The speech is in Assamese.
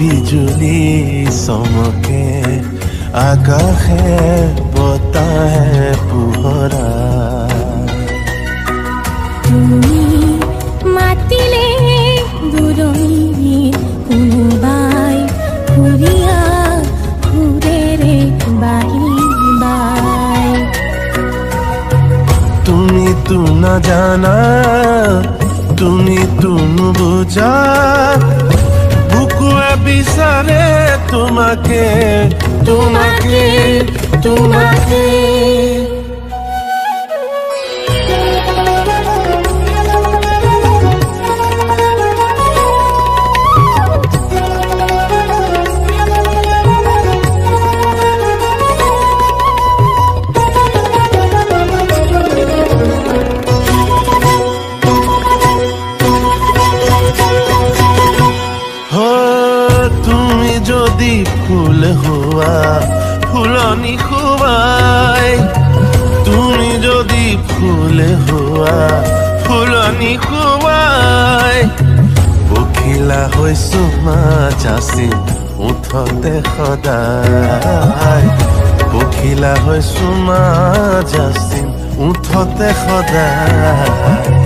বিজুলী চমকে আকাশে বতাহে পোহৰা তুমি মাতিলে দূৰণি কোনোবাই ঘূৰিয়া ঘূৰেৰে বাহি বাই তুমিতো নাজানা তুমিতো নুবুজা বুকুৱে বিচাৰে তোমাকে তোমাকে তোমাকে যদি ফুল হোৱা ফুলনি খুৱাই তুমি যদি ফুল হোৱা ফুলনি খুৱাই পখিলা হৈছো মাজাচি উঠতে সদায় পখিলা হৈছো মাজাচি উঠতে সদায়